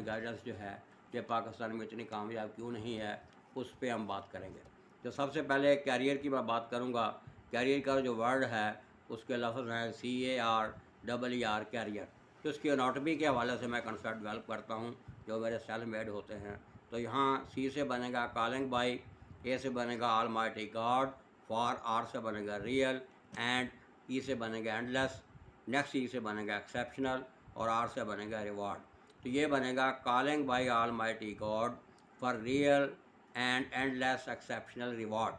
Guidance जो है ये पाकिस्तान में इतनी कामयाब क्यों नहीं है, उस पर हम बात करेंगे। तो सबसे पहले कैरियर की मैं बात करूँगा। कैरियर का जो वर्ड है उसके लफ्ज़ हैं CARER, कैरियर। तो उसकी एनाटॉमी के हवाले से मैं कंसेप्ट डेवलप करता हूँ जो मेरे सेल्फ मेड होते हैं। तो यहाँ C से बनेगा कॉलिंग बाई, A से बनेगा ऑलमाइटी गॉड, फॉर R से बनेगा रियल, एंड E से बनेगा एंडलेस, नेक्स्ट E से बनेगा एक्सेप्शनल, और R से बनेगा रिवॉर्ड। तो ये बनेगा calling by almighty God for real and endless exceptional reward.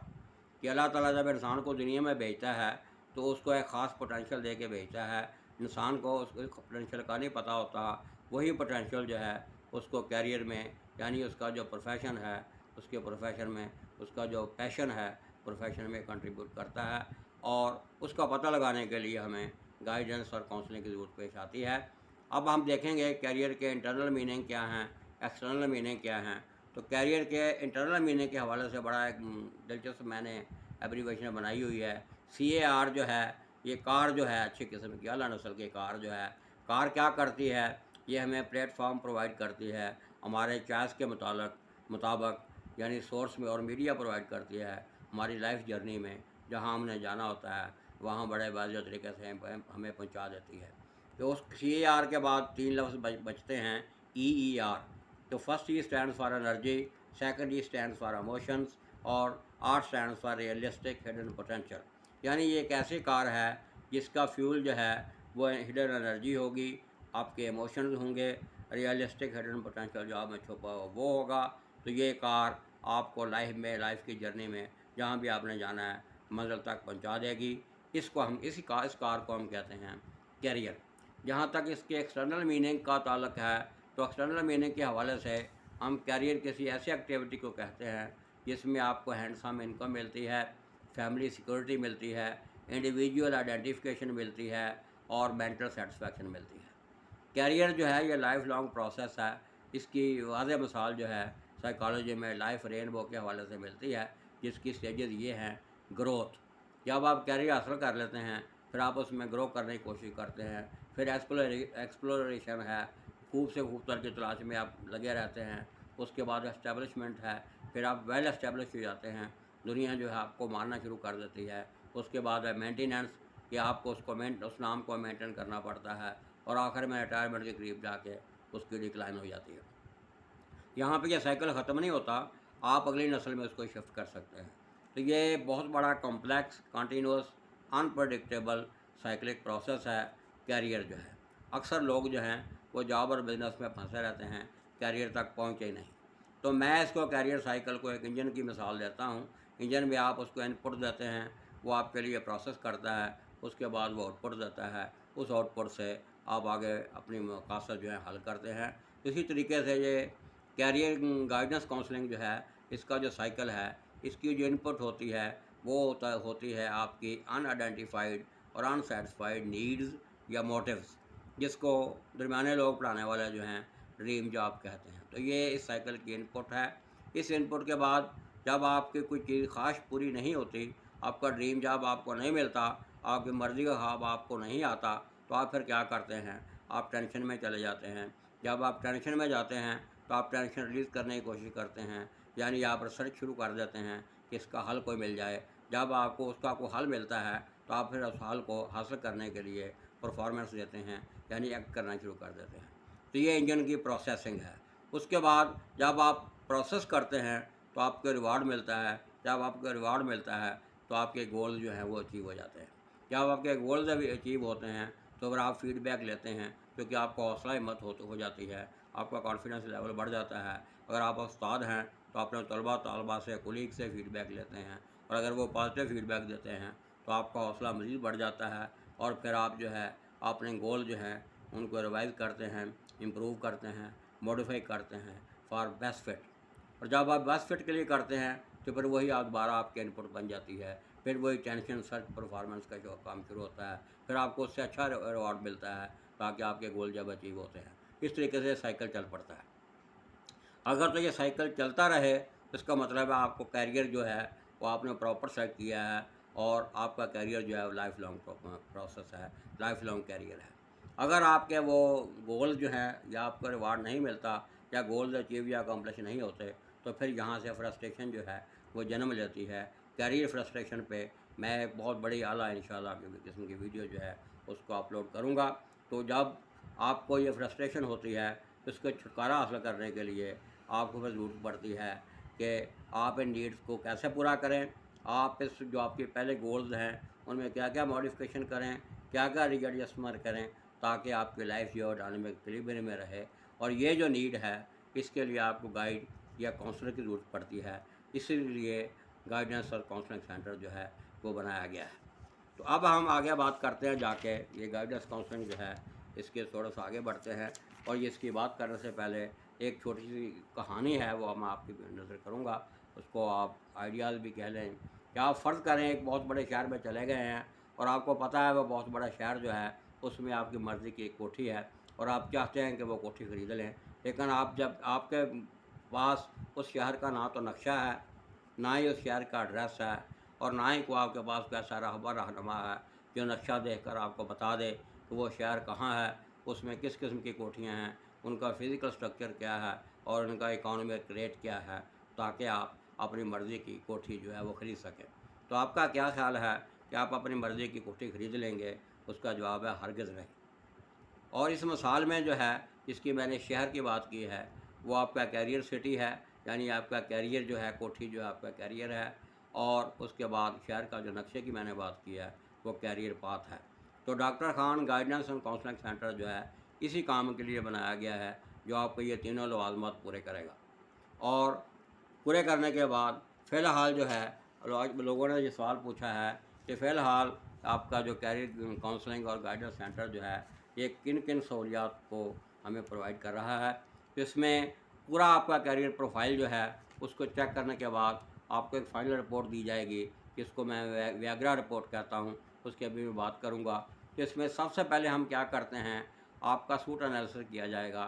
कि अल्लाह ताला जब इंसान को दुनिया में भेजता है तो उसको एक ख़ास पोटेंशियल दे के भेजता है। इंसान को उस पोटेंशियल का नहीं पता होता, वही पोटेंशियल जो है उसको कैरियर में, यानी उसका जो प्रोफेशन है, उसके प्रोफेशन में उसका जो पैशन है प्रोफेशन में कंट्रीब्यूट करता है। और उसका पता लगाने के लिए हमें गाइडेंस और काउंसलिंग की ज़रूरत पेश आती है। अब हम देखेंगे कैरियर के इंटरनल मीनिंग क्या हैं, एक्सटर्नल मीनिंग क्या हैं। तो कैरियर के इंटरनल मीनिंग के हवाले से बड़ा एक दिलचस्प मैंने एब्रीवेशन बनाई हुई है। CAR जो है, ये कार जो है, अच्छी किस्म की अला नस्ल की कार जो है, कार क्या करती है, ये हमें प्लेटफॉर्म प्रोवाइड करती है हमारे चॉइस के मुताबिक, यानी सोर्स में, और मीडिया प्रोवाइड करती है हमारी लाइफ जर्नी में। जहाँ हमने जाना होता है वहाँ बड़े वाज़ेह तरीके से हमें पहुँचा देती है। तो उस CAR के बाद 3 लफ्ज़ बचते हैं EER। तो first E stands for energy, second E stands for emotions, और R stands for realistic hidden potential. यानी ये एक ऐसी कार है जिसका फ्यूल जो है वो हिडन एनर्जी होगी, आपके इमोशंस होंगे, रियलिस्टिक हिडन पोटेंशियल जो आप में छुपा हो वो होगा। तो ये कार आपको लाइफ की जर्नी में जहाँ भी आपने जाना है मंजिल तक पहुँचा देगी। इस कार को हम कहते हैं कैरियर। जहाँ तक इसके एक्सटर्नल मीनिंग का ताल्लुक है, तो एक्सटर्नल मीनिंग के हवाले से हम कैरियर किसी ऐसी एक्टिविटी को कहते हैं जिसमें आपको हैंडसम इनकम मिलती है, फैमिली सिक्योरिटी मिलती है, इंडिविजुअल आइडेंटिफिकेशन मिलती है, और मेंटल सेटिस्फैक्शन मिलती है। कैरियर जो है ये लाइफ लॉन्ग प्रोसेस है। इसकी वाज़ेह मिसाल जो है साइकोलॉजी में लाइफ रेनबो के हवाले से मिलती है, जिसकी स्टेजेस ये हैं। ग्रोथ, जब आप कैरियर हासिल कर लेते हैं फिर आप उसमें ग्रो करने की कोशिश करते हैं। फिर एक्सप्लोरेशन है, खूब से खूब तर की तलाश में आप लगे रहते हैं। उसके बाद एस्टेब्लिशमेंट है, फिर आप वेल एस्टेब्लिश हो जाते हैं, दुनिया जो है आपको मानना शुरू कर देती है। उसके बाद है मेंटेनेंस, कि आपको उस नाम को मेंटेन करना पड़ता है, और आखिर में रिटायरमेंट के करीब जाके उसकी डिक्लाइन हो जाती है। यहाँ पे ये साइकिल ख़त्म नहीं होता, आप अगली नस्ल में उसको शिफ्ट कर सकते हैं। तो ये बहुत बड़ा complex, continuous, unpredictable cyclic process है कैरियर जो है। अक्सर लोग जो हैं वो जॉब और बिज़नेस में फंसे रहते हैं, कैरियर तक पहुँचे ही नहीं। तो मैं इसको कैरियर साइकिल को एक इंजन की मिसाल देता हूँ। इंजन में आप उसको इनपुट देते हैं, वो आपके लिए प्रोसेस करता है, उसके बाद वो आउटपुट देता है, उस आउटपुट से आप आगे अपनी मकासद जो है हल करते हैं। इसी तरीके से ये कैरियर गाइडेंस काउंसलिंग जो है, इसका जो साइकिल है, इसकी जो इनपुट होती है वो होती है आपकी अनआइडेंटिफाइड और अनसेटिस्फाइड नीड्स या मोटिव्स, जिसको दरमियाने लोग पढ़ाने वाले जो हैं ड्रीम जॉब कहते हैं। तो ये इस साइकिल की इनपुट है। इस इनपुट के बाद जब आपकी कोई चीज़ ख़ास पूरी नहीं होती, आपका ड्रीम जॉब आपको नहीं मिलता, आपकी मर्ज़ी का ख्वाब आपको नहीं आता, तो आप फिर क्या करते हैं, आप टेंशन में चले जाते हैं। जब आप टेंशन में जाते हैं तो आप टेंशन रिलीज़ करने की कोशिश करते हैं, यानी आप रिसर्च शुरू कर देते हैं कि इसका हल कोई मिल जाए। जब आपको उसका कोई हल मिलता है तो आप फिर उस हल को हासिल करने के लिए परफॉर्मेंस देते हैं, यानी एक्ट करना शुरू कर देते हैं। तो ये इंजन की प्रोसेसिंग है। उसके बाद जब आप प्रोसेस करते हैं तो आपको रिवार्ड मिलता है। जब आपको रिवार्ड मिलता है तो आपके गोल जो हैं वो अचीव हो जाते हैं। जब आपके गोल्स अभी अचीव होते हैं तो फिर आप फीडबैक लेते हैं, क्योंकि आपको हौसला हिम्मत हो जाती है, आपका कॉन्फिडेंस लेवल बढ़ जाता है। अगर आप उस्ताद हैं तो अपने तलबा से, कुलीग से फीडबैक लेते हैं, और अगर वो पॉजिटिव फीडबैक देते हैं तो आपका हौसला मज़ीद बढ़ जाता है, और फिर आप जो है अपने गोल जो हैं उनको रिवाइज़ करते हैं, इम्प्रूव करते हैं, मॉडिफाई करते हैं फॉर बेस्ट फिट। और जब आप बेस्ट फिट के लिए करते हैं तो फिर वही आप दोबारा आपकी इनपुट बन जाती है। फिर वही टेंशन सर्च परफॉर्मेंस का जो काम शुरू होता है, फिर आपको उससे अच्छा रिवॉर्ड मिलता है, ताकि आपके गोल जब अचीव होते हैं। इस तरीके से साइकिल चल पड़ता है। अगर तो ये साइकिल चलता रहे तो इसका मतलब है आपको कैरियर जो है वो आपने प्रॉपर सेट किया है, और आपका कैरियर जो है लाइफ लॉन्ग प्रोसेस है, लाइफ लॉन्ग कैरियर है। अगर आपके वो गोल जो हैं या आपको रिवार्ड नहीं मिलता या गोल्स अचीव या अकम्प्लिश नहीं होते, तो फिर यहाँ से फ्रस्ट्रेशन जो है वो जन्म लेती है। कैरियर फ्रस्ट्रेशन पे मैं एक बहुत बड़ी आला इंशाल्लाह किस्म की वीडियो जो है उसको अपलोड करूँगा। तो जब आपको ये फ्रस्ट्रेशन होती है, इसको छुटकारा हासिल करने के लिए आपको फिर ज़रूरत पड़ती है कि आप इन नीड्स को कैसे पूरा करें। आप इस जो आपके पहले गोल्स हैं उनमें क्या क्या मॉडिफिकेशन करें, क्या क्या रीएडजस्टमेंट करें, ताकि आपकी लाइफ जो है डायनामिक इक्विलिब्रियम में रहे। और ये जो नीड है इसके लिए आपको गाइड या काउंसलर की ज़रूरत पड़ती है, इसीलिए गाइडेंस और काउंसलिंग सेंटर जो है वो बनाया गया है। तो अब हम आगे बात करते हैं जाके, ये गाइडेंस काउंसलिंग जो है इसके थोड़ा सा आगे बढ़ते हैं। और ये इसकी बात करने से पहले एक छोटी सी कहानी है वो मैं आपकी नज़र करूँगा, उसको आप आइडियाज़ भी कह लें। क्या आप फ़र्ज़ करें एक बहुत बड़े शहर में चले गए हैं और आपको पता है वो बहुत बड़ा शहर जो है उसमें आपकी मर्ज़ी की एक कोठी है और आप चाहते हैं कि वो कोठी ख़रीद लें, लेकिन आप जब आपके पास उस शहर का ना तो नक्शा है, ना ही उस शहर का एड्रेस है, और ना ही को आपके पास कोई ऐसा रहनुमा है जो नक्शा देखकर आपको बता दे कि वो शहर कहाँ है, उसमें किस किस्म की कोठियाँ हैं, उनका फ़िज़िकल स्ट्रक्चर क्या है और उनका इकोनॉमिक रेट क्या है, ताकि आप अपनी मर्ज़ी की कोठी जो है वो ख़रीद सकें। तो आपका क्या ख़्याल है कि आप अपनी मर्ज़ी की कोठी ख़रीद लेंगे? उसका जवाब है हरगिज़ नहीं। और इस मिसाल में जो है जिसकी मैंने शहर की बात की है वो आपका कैरियर सिटी है, यानी आपका कैरियर जो है कोठी जो है आपका कैरियर है, और उसके बाद शहर का जो नक्शे की मैंने बात की है वो कैरियर पाथ है। तो doctor Khan guidance and counselling centre जो है इसी काम के लिए बनाया गया है, जो आपको ये तीनों लवाज़मात पूरे करेगा। और पूरे करने के बाद फ़िलहाल जो है लोगों ने ये सवाल पूछा है कि फ़िलहाल आपका जो कैरियर काउंसलिंग और गाइडेंस सेंटर जो है ये किन किन सहूलियात को हमें प्रोवाइड कर रहा है। तो इसमें पूरा आपका कैरियर प्रोफाइल जो है उसको चेक करने के बाद आपको एक फ़ाइनल रिपोर्ट दी जाएगी, जिसको मैं व्याग्रा रिपोर्ट कहता हूँ, उसकी अभी मैं बात करूँगा। तो इसमें सबसे पहले हम क्या करते हैं, आपका सूट एनालिसिस किया जाएगा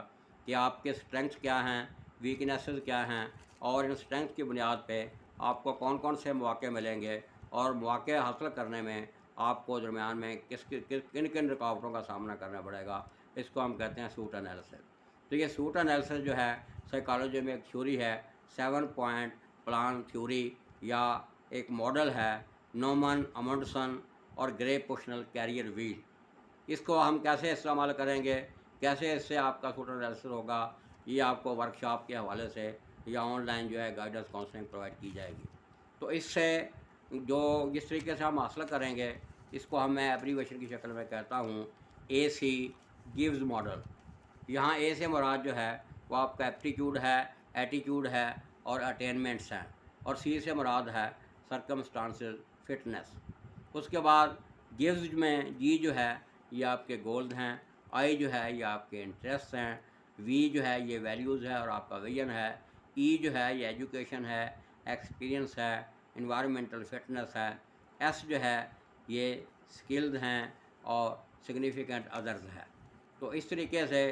कि आपके स्ट्रेंथ्स क्या हैं, वीकनेसेस क्या हैं, और इन स्ट्रेंथ की बुनियाद पे आपको कौन कौन से मौके मिलेंगे और मौके हासिल करने में आपको दरमियान में किन किन रुकावटों का सामना करना पड़ेगा। इसको हम कहते हैं सूट एनालिसिस। तो ये सूट एनालिसिस जो है साइकोलॉजी में एक थ्योरी है, 7 पॉइंट प्लान थ्योरी, या एक मॉडल है नोमन अमंडसन और ग्रे पोशनल कैरियर व्हील। इसको हम कैसे इस्तेमाल करेंगे, कैसे इससे आपका सूट एनालिसिस होगा, ये आपको वर्कशॉप के हवाले से या ऑनलाइन जो है गाइडेंस काउंसलिंग प्रोवाइड की जाएगी। तो इससे जो जिस तरीके से हम हासिल करेंगे इसको हम मैं एब्रीवेशन की शक्ल में कहता हूँ AC गिव्स मॉडल। यहाँ ए से मुराद जो है वो आपका एप्टीट्यूड है, एटीट्यूड है और अटेनमेंट्स हैं, और सी से मुराद है सर्कमस्टांसेस, फिटनेस। उसके बाद गिव्स में जी जो है ये आपके गोल्स हैं, आई जो है ये आपके इंटरेस्ट हैं, वी जो है ये वैल्यूज़ है और आपका विजन है, ई जो है ये एजुकेशन है, एक्सपीरियंस है, इन्वायरमेंटल फिटनेस है, एस जो है ये स्किल्स हैं और सिग्निफिकेंट अदर्स है। तो इस तरीके से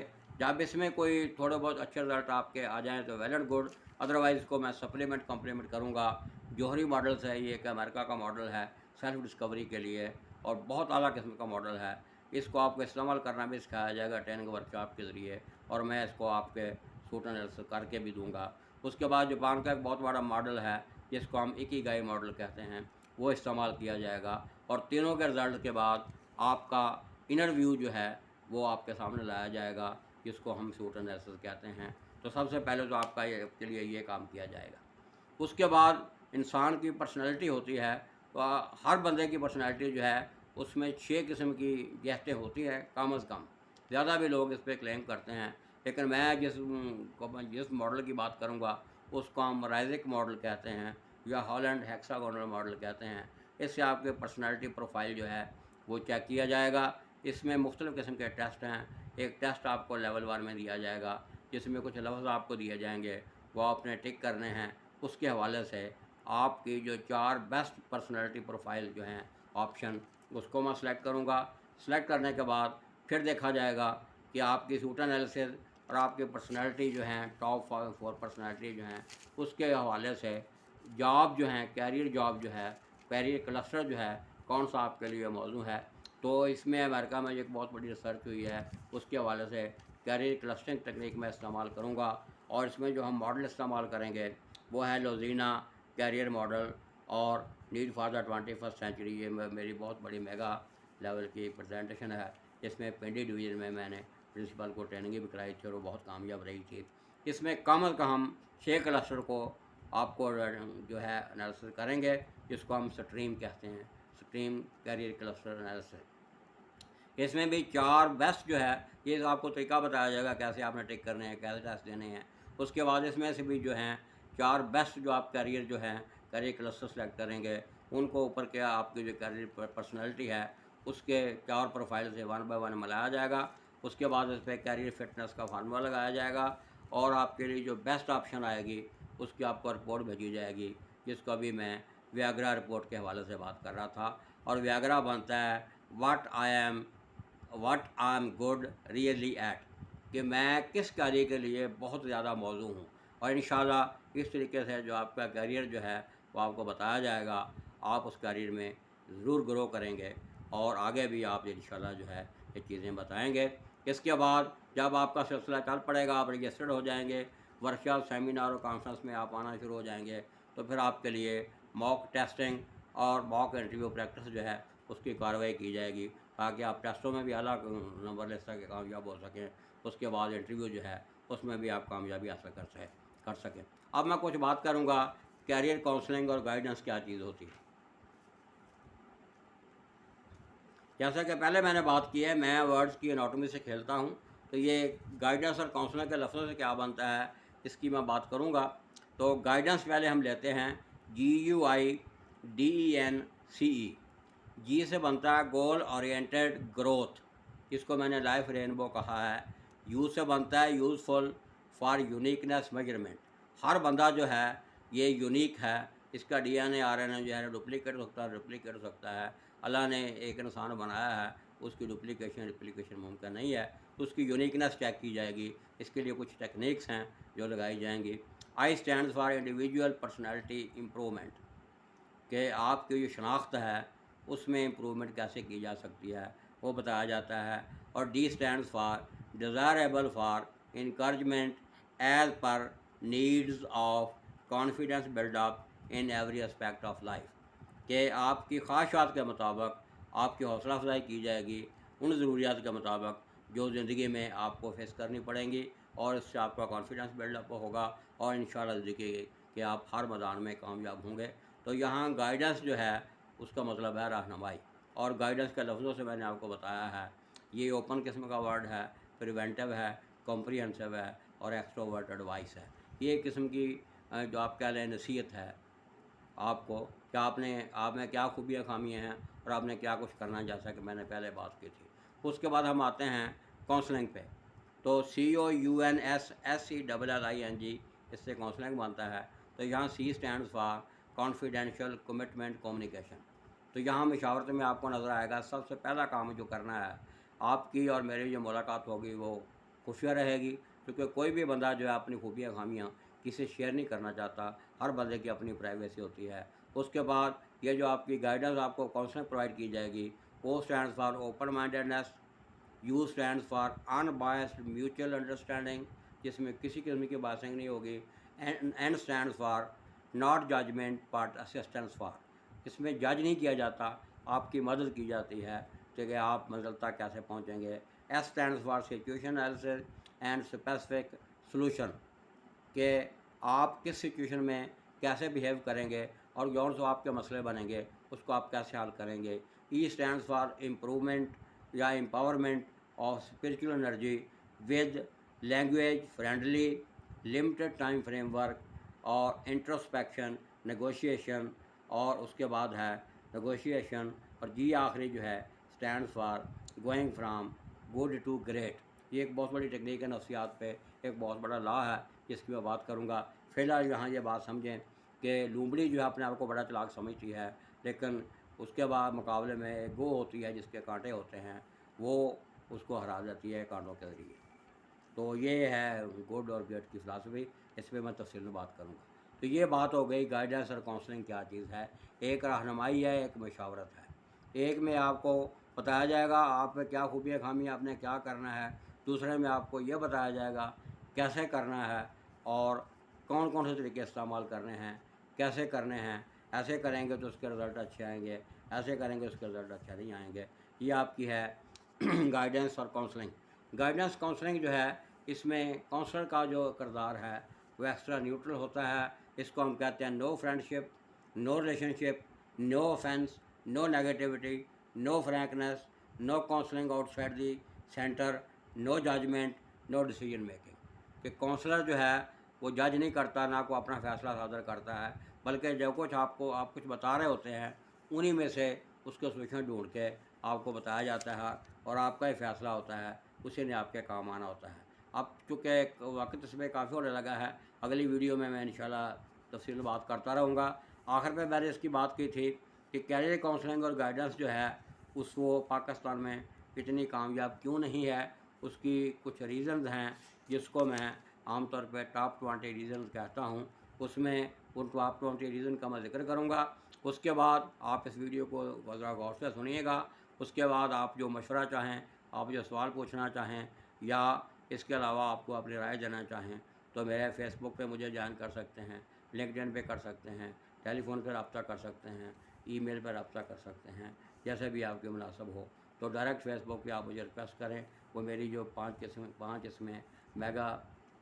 जब इसमें कोई थोड़े बहुत अच्छे रिज़ल्ट आपके आ जाएँ तो वेल एंड गुड, अदरवाइज़ इसको मैं सप्लीमेंट कॉम्प्लीमेंट करूँगा। जौहरी मॉडल्स है, ये एक अमेरिका का मॉडल है सेल्फ डिस्कवरी के लिए और बहुत आला किस्म का मॉडल है। इसको आपको इस्तेमाल करना भी सिखाया जाएगा ट्रेनिंग वर्कशॉप के ज़रिए, और मैं इसको आपके सूट एनालिसिस करके भी दूँगा। उसके बाद जापान का एक बहुत बड़ा मॉडल है जिसको हम इकिगाई मॉडल कहते हैं, वो इस्तेमाल किया जाएगा, और तीनों के रिज़ल्ट के बाद आपका इनर व्यू जो है वो आपके सामने लाया जाएगा, जिसको हम सूट एनालिसिस कहते हैं। तो सबसे पहले तो आपका के लिए ये काम किया जाएगा। उसके बाद इंसान की पर्सनैलिटी होती है, तो हर बंदे की पर्सनैलिटी जो है उसमें 6 किस्म की गहतें होती हैं कम अज़ कम। ज़्यादा भी लोग इस पर क्लेम करते हैं, लेकिन मैं जिस मॉडल की बात करूँगा उसको हम राइजिक मॉडल कहते हैं या हॉलैंड हेक्सागोनल मॉडल कहते हैं। इससे आपके पर्सनैलिटी प्रोफाइल जो है वो चेक किया जाएगा। इसमें मुख्तलिफ़ किस्म के टेस्ट हैं। एक टेस्ट आपको लेवल 1 में दिया जाएगा जिसमें कुछ लफ्ज़ आपको दिए जाएंगे, वो आपने टिक करने हैं। उसके हवाले से आपकी जो 4 बेस्ट पर्सनैलिटी प्रोफाइल जो हैं ऑप्शन, उसको मैं सेलेक्ट करूँगा। सेलेक्ट करने के बाद फिर देखा जाएगा कि आपकी सूट एनालिसिस और आपकी पर्सनैलिटी जो हैं टॉप 4 पर्सनैलिटी जो हैं उसके हवाले से जॉब जो हैं कैरियर जॉब जो है कैरियर क्लस्टर जो है कौन सा आपके लिए मौजूद है, तो इसमें अमेरिका में एक बहुत बड़ी रिसर्च हुई है, उसके हवाले से कैरियर क्लस्टरिंग टेक्निक मैं इस्तेमाल करूँगा। और इसमें जो हम मॉडल इस्तेमाल करेंगे वो है लोजीना कैरियर मॉडल और need for the 21st century. ये मेरी बहुत बड़ी मेगा लेवल की प्रेजेंटेशन है, जिसमें पिंडी डिवीज़न में मैंने प्रिंसिपल को ट्रेनिंग भी कराई थी और वो बहुत कामयाब रही थी। इसमें कम अज़ कम 6 क्लस्टर को आपको जो है एनालिसिस करेंगे, जिसको हम स्ट्रीम कहते हैं, स्ट्रीम कैरियर क्लस्टर एनालिसिस। इसमें भी 4 बेस्ट जो है, ये आपको तरीका बताया जाएगा कैसे आपने टिक करने हैं, कैसे टेस्ट देने हैं। उसके बाद इसमें से भी जो हैं 4 बेस्ट जो आप कैरियर जो हैं कैरियर क्लस्टर सेलेक्ट करेंगे, उनको ऊपर के आपकी जो कैरियर पर्सनैलिटी है उसके 4 प्रोफाइल से 1 बाय 1 मिलाया जाएगा। उसके बाद इस पर कैरियर फिटनेस का फार्मूला लगाया जाएगा और आपके लिए जो बेस्ट ऑप्शन आएगी उसकी आपको रिपोर्ट भेजी जाएगी, जिसको अभी मैं व्याग्रा रिपोर्ट के हवाले से बात कर रहा था। और व्याग्रा बनता है what I am good really eight, कि मैं किस कार्य के लिए बहुत ज़्यादा मौजू हूँ। और इंशाल्लाह इस तरीके से जो आपका करियर जो है वो आपको बताया जाएगा, आप उस करियर में ज़रूर ग्रो करेंगे और आगे भी आप इंशाल्लाह जो है ये चीज़ें बताएंगे। इसके बाद जब आपका सिलसिला चल पड़ेगा, आप रजिस्टर्ड हो जाएंगे, वर्कशॉप सेमिनार और कॉन्फ्रेंस में आप आना शुरू हो जाएंगे, तो फिर आपके लिए मॉक टेस्टिंग और मॉक इंटरव्यू प्रैक्टिस जो है उसकी कार्रवाई की जाएगी, ताकि आप टेस्टों में भी अला नंबर ले सकें, कामयाब हो सकें। उसके बाद इंटरव्यू जो है उसमें भी आप कामयाबी हासिल कर सकें। अब मैं कुछ बात करूँगा कैरियर काउंसलिंग और गाइडेंस क्या चीज़ होती है। जैसा कि पहले मैंने बात की है, मैं वर्ड्स की एनाटॉमी से खेलता हूँ, तो ये गाइडेंस और काउंसलिंग के लफ्ज़ों से क्या बनता है इसकी मैं बात करूँगा। तो गाइडेंस पहले हम लेते हैं GUIDENCE। जी से बनता है गोल ओरिएंटेड ग्रोथ, जिसको मैंने लाइफ रेनबो कहा है। यू से बनता है यूज़फुल फॉर यूनिकनेस मेजरमेंट। हर बंदा जो है ये यूनिक है, इसका DNA RNA जो है डुप्लीकेट हो सकता है। अल्लाह ने एक इंसान बनाया है, उसकी रिप्लिकेशन मुमकिन नहीं है, तो उसकी यूनिकनेस चेक की जाएगी। इसके लिए कुछ टेक्निक्स हैं जो लगाई जाएंगी। I stand for individual personality improvement, कि आपकी जो शनाख्त है उसमें इम्प्रूवमेंट कैसे की जा सकती है वो बताया जाता है। और D stand for desirable for encouragement as per needs of confidence buildup in every aspect of life, कि आपकी ख्वाहिशात के मुताबिक आपकी हौसला अफजाई की जाएगी उन ज़रूरियात के मुताबिक जो ज़िंदगी में आपको फेस करनी पड़ेंगी, और इससे आपका कॉन्फिडेंस बिल्डअप होगा और इंशाल्लाह ज़िंदगी कि आप हर मैदान में कामयाब होंगे। तो यहाँ गाइडेंस जो है उसका मतलब है रहनुमाई, और गाइडेंस के लफ्ज़ों से मैंने आपको बताया है, ये ओपन किस्म का वर्ड है, प्रिवेंटिव है, कॉम्प्रिहेंसिव है और एक्सट्रोवर्ट एडवाइस है। ये एक किस्म की जो आप कह लें नसीहत है आपको, कि आप में क्या खूबियाँ खामियाँ हैं और आपने क्या कुछ करना है, जैसा कि मैंने पहले बात की थी। उसके बाद हम आते हैं काउंसलिंग पे। तो COUNSLLING, इससे काउंसलिंग बनता है। तो यहाँ C stand for confidential commitment communication. तो यहाँ मशावरत में आपको नज़र आएगा सबसे पहला काम जो करना है, आपकी और मेरी जो मुलाकात होगी वो खुफिया रहेगी, क्योंकि कोई भी बंदा जो है अपनी खूबियाँ खामियाँ किसी शेयर नहीं करना चाहता, हर बंदे की अपनी प्राइवेसी होती है। उसके बाद ये जो आपकी गाइडेंस आपको काउंसलिंग प्रोवाइड की जाएगी, O stand for open mindedness, U stand for unbiased mutual understanding, जिसमें किसी किस्म की बासिंग नहीं होगी। N stand for not judgement but assistance for, इसमें जज नहीं किया जाता, आपकी मदद की जाती है कि आप मंजिल तक कैसे पहुँचेंगे। S stand for situation analysis and specific solution, कि आप किस सिचुएशन में कैसे बिहेव करेंगे और कौन से आपके मसले बनेंगे उसको आप कैसे हल करेंगे। E स्टैंड फॉर इम्प्रूवमेंट या empowerment of spiritual energy with language friendly limited time framework और इंट्रोस्पेक्शन नेगोशिएशन, और उसके बाद है नेगोशिएशन। और G आखिरी जो है stand for going from good to great. ये एक बहुत बड़ी टेक्निक है नफ्सियात पे, एक बहुत बड़ा लॉ है जिसकी मैं बात करूँगा। फ़िलहाल यहाँ ये बात समझें कि लूमड़ी जो है अपने आप को बड़ा चालाक समझती है, लेकिन उसके बाद मुकाबले में एक गो होती है जिसके कांटे होते हैं, वो उसको हरा देती है कांटों के ज़रिए। तो ये है गुड और ग्रेट की फ़िलासफ़ी, इस पर मैं तफसील में बात करूँगा। तो ये बात हो गई गाइडेंस और काउंसलिंग क्या चीज़ है। एक रहनुमाई है, एक मशावरत है। एक में आपको बताया जाएगा आप में क्या खूबियाँ खामियाँ, आपने क्या करना है। दूसरे में आपको ये बताया जाएगा कैसे करना है और कौन कौन से तरीके इस्तेमाल करने हैं, कैसे करने हैं। ऐसे करेंगे तो उसके रिज़ल्ट अच्छे आएंगे, ऐसे करेंगे उसके रिज़ल्ट अच्छे नहीं आएंगे। ये आपकी है गाइडेंस और काउंसलिंग। गाइडेंस काउंसलिंग जो है, इसमें काउंसलर का जो किरदार है वो एक्स्ट्रा न्यूट्रल होता है। इसको हम कहते हैं no friendship, no relationship, no offence, no negativity, no frankness, no counselling outside the centre, no judgement, no decision making. कि काउंसलर जो है वो जज नहीं करता, ना को अपना फ़ैसला सादर करता है, बल्कि जो कुछ आपको आप कुछ बता रहे होते हैं उन्हीं में से उसको सोल्यूशन ढूंढ के आपको बताया जाता है और आपका ही फ़ैसला होता है, उसी ने आपके काम आना होता है। अब चूँकि वक्त इसमें काफ़ी होने लगा है, अगली वीडियो में मैं इंशाल्लाह तफसील बात करता रहूँगा। आखिर में मैंने इसकी बात की थी कि कैरियर काउंसलिंग और गाइडेंस जो है उस वो पाकिस्तान में इतनी कामयाब क्यों नहीं है। उसकी कुछ रीज़न्स हैं जिसको मैं आमतौर पे टॉप 20 रीज़न्स कहता हूँ। उसमें उन टॉप 20 रीज़न का मैं ज़िक्र करूँगा। उसके बाद आप इस वीडियो को ज़रा गौर से सुनिएगा। उसके बाद आप जो मशवरा चाहें, आप जो सवाल पूछना चाहें या इसके अलावा आपको अपनी राय देना चाहें तो मेरे फेसबुक पे मुझे ज्वाइन कर सकते हैं, लिंक्डइन पे कर सकते हैं, टेलीफ़ोन पर रब्ता कर सकते हैं, ईमेल पर रब्ता कर सकते हैं, जैसे भी आपके मुनासिब हो। तो डायरेक्ट फेसबुक पे आप मुझे रिक्वेस्ट करें। वो मेरी जो 5 इसमें मेगा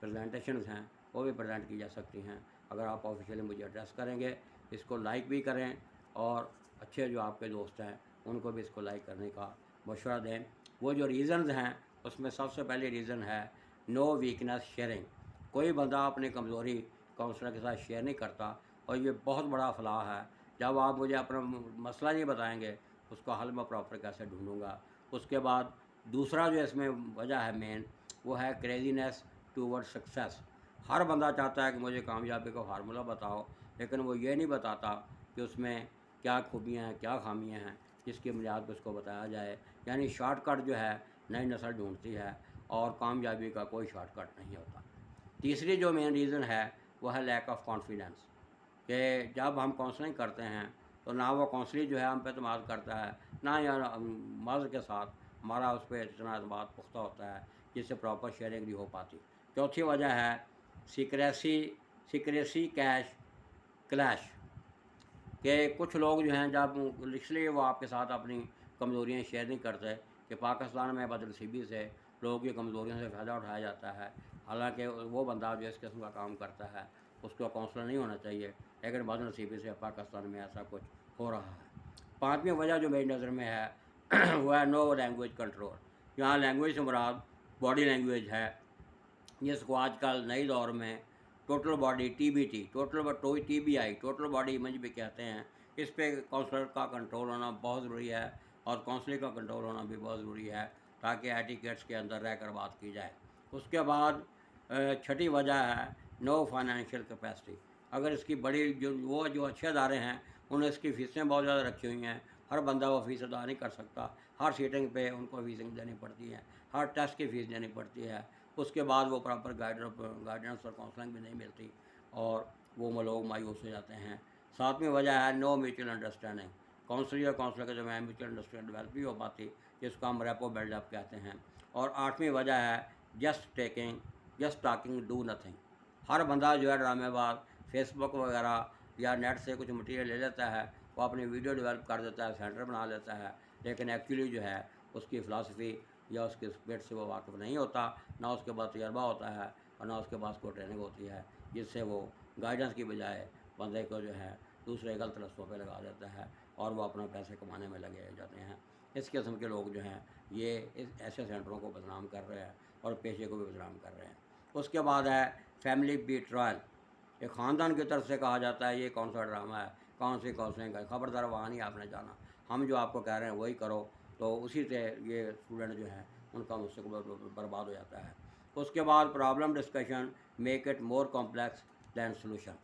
प्रेजेंटेशंस हैं वो भी प्रेजेंट की जा सकती हैं। अगर आप ऑफिशियली मुझे एड्रेस करेंगे, इसको लाइक भी करें और अच्छे जो आपके दोस्त हैं उनको भी इसको लाइक करने का मशवरा दें। वो जो रीज़न्स हैं उसमें सबसे पहले रीज़न है नो वीकनेस शेयरिंग। कोई बंदा अपनी कमज़ोरी काउंसलर के साथ शेयर नहीं करता और ये बहुत बड़ा फलाह है। जब आप मुझे अपना मसला नहीं बताएंगे उसका हल मैं प्रॉपर कैसे ढूंढूंगा। उसके बाद दूसरा जो इसमें वजह है मेन, वो है क्रेजीनेस टूवर्ड सक्सेस। हर बंदा चाहता है कि मुझे कामयाबी का फार्मूला बताओ, लेकिन वो ये नहीं बताता कि उसमें क्या खूबियाँ हैं, क्या खामियाँ हैं, जिसकी बुनियाद पर उसको बताया जाए। यानी शॉर्टकट जो है नई नस्ल ढूंढती है और कामयाबी का कोई शॉर्टकट नहीं होता। तीसरी जो मेन रीज़न है वो है लैक ऑफ कॉन्फिडेंस। कि जब हम काउंसलिंग करते हैं तो ना वो काउंसलर जो है हम पे एतमाद करता है, ना या मर्ज़ के साथ हमारा उस पर इतना एतमाद पुख्ता होता है जिससे प्रॉपर शेयरिंग नहीं हो पाती। चौथी वजह है सीक्रेसी सीक्रेसी कैश क्लैश। कि कुछ लोग जो हैं जब इसलिए वो आपके साथ अपनी कमज़ोरियाँ शेयर नहीं करते कि पाकिस्तान में बदनसीबी से लोगों की कमज़ोरियों से फ़ायदा उठाया जाता है। हालांकि वो बंदा जो इस किस्म का काम करता है उसको काउंसलर नहीं होना चाहिए, लेकिन बदनसीबी से पाकिस्तान में ऐसा कुछ हो रहा है। पाँचवीं वजह जो मेरी नज़र में है वो है नो लैंग्वेज कंट्रोल। यहाँ लैंग्वेज से मुराद बॉडी लैंग्वेज है, जिसको आजकल नई दौर में total body TBT, total TBI, total body image भी कहते हैं। इस पे काउंसलर का कंट्रोल होना बहुत ज़रूरी है और काउंसलिंग का कंट्रोल होना भी बहुत ज़रूरी है ताकि एटिकेट्स के अंदर रहकर बात की जाए। उसके बाद छठी वजह है नो फाइनेंशियल कैपेसिटी। अगर इसकी बड़ी जो अच्छे अदारे हैं उन्हें इसकी फ़ीसें बहुत ज़्यादा रखी हुई हैं, हर बंदा वो फ़ीस अदा नहीं कर सकता। हर सीटिंग पे उनको फ़ीसिंग देनी पड़ती है, हर टेस्ट की फ़ीस देनी पड़ती है। उसके बाद वो प्रॉपर गाइडेंस और काउंसलिंग भी नहीं मिलती और वो लोग मायूस हो जाते हैं। सातवीं वजह है नो म्यूचुअल अंडरस्टैंडिंग। काउंसलर और काउंसलर के दरमियान म्यूचुअल अंडरस्टैंडिंग डेवलप नहीं हो पाती, जिसको हम रेपो बिल्डअप कहते हैं। और आठवीं वजह है जस्ट टॉकिंग डू नथिंग। हर बंदा जो है ड्रामेबाज फेसबुक वगैरह या नेट से कुछ मटीरियल ले लेता है, वो अपनी वीडियो डेवलप कर देता है, सेंटर बना लेता है, लेकिन एक्चुअली जो है उसकी फ़िलासफ़ी या उसके स्पिरिट से वो वाकिफ़ नहीं होता, ना उसके पास तजर्बा होता है और ना उसके पास कोई ट्रेनिंग होती है, जिससे वो गाइडेंस की बजाय बंदे को जो है दूसरे गलत रस्तों पे लगा देता है और वो अपना पैसे कमाने में लगे जाते हैं। इस किस्म के लोग जो हैं ये इस ऐसे सेंटरों को बदनाम कर रहे हैं और पेशे को भी बदनाम कर रहे हैं। उसके बाद है फैमिली बीट्रायल। ये ख़ानदान की तरफ से कहा जाता है ये कौन सा ड्रामा है, कौन सी काउंसलिंग है, खबरदार वहाँ नहीं आपने जाना, हम जो आपको कह रहे हैं वही करो। तो उसी से ये स्टूडेंट जो है उनका मुस्तकबिल बर्बाद हो जाता है। उसके बाद problem discussion make it more complex than solution.